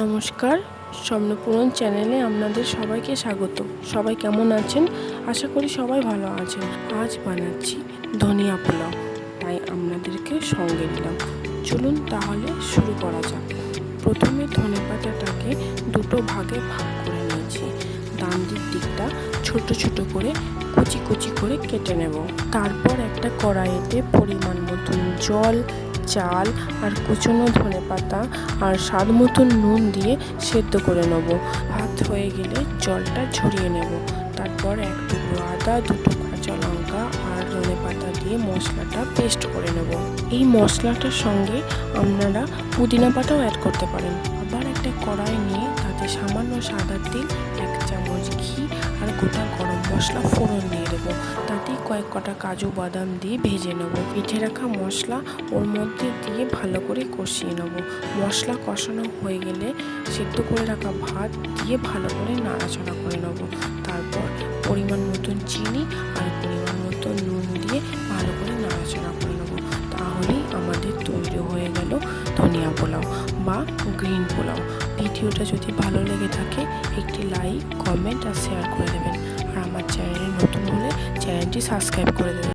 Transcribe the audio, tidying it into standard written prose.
নমস্কার, স্বপ্নপূরণ চ্যানেলে আপনাদের সবাইকে স্বাগত। সবাই কেমন আছেন? আশা করি সবাই ভালো আছেন। আজ বানাচ্ছি ধনিয়া পোলাও, তাই আপনাদেরকে সঙ্গে নিলাম। চলুন তাহলে শুরু করা যাক। প্রথমে ধনেপাতাটাকে দুটো ভাগে ভাগ করে নিয়েছি। ডান্ডির দিকটা ছোট ছোট করে কুচি কুচি করে কেটে নেব। তারপর একটা কড়াইতে পরিমাণ মতন জল, চাল আর কুচনো ধনেপাতা আর স্বাদ মতন নুন দিয়ে সেদ্ধ করে নেব। ভাত হয়ে গেলে জলটা ঝরিয়ে নেব। তারপর এক টুকরো আদা, দুটো কাঁচা লঙ্কা আর ধনেপাতা দিয়ে মশলাটা পেস্ট করে নেব। এই মশলাটার সঙ্গে আপনারা পুদিনা পাতাও অ্যাড করতে পারেন। আবার একটা কড়াই নিয়ে তাতে সামান্য সাদা তেল, 1 চামচ ঘি আর গোটা গরম মশলা ফোড়ন দিয়ে দেবো। তাতেই কয়েক কটা কাজু বাদাম দিয়ে ভেজে নেব। বেটে রাখা মশলা ওর মধ্যে দিয়ে ভালো করে কষিয়ে নেব। মশলা কষানো হয়ে গেলে সেদ্ধ করে রাখা ভাত দিয়ে ভালো করে নাড়াচাড়া করে নেব। তারপর পরিমাণ মতন চিনি আর পরিমাণ মতন নুন দিয়ে ভালো করে নাড়াচাড়া করে নেব। তাহলেই আমাদের তৈরি হয়ে গেল ধনিয়া পোলাও বা গ্রিন পোলাও। ভিডিওটা যদি ভালো লেগে থাকে একটি লাইক, কমেন্ট আর শেয়ার করে দেবেন। আর আমার চ্যানেলে নতুন হলে চ্যানেলটি সাবস্ক্রাইব করে দেবেন।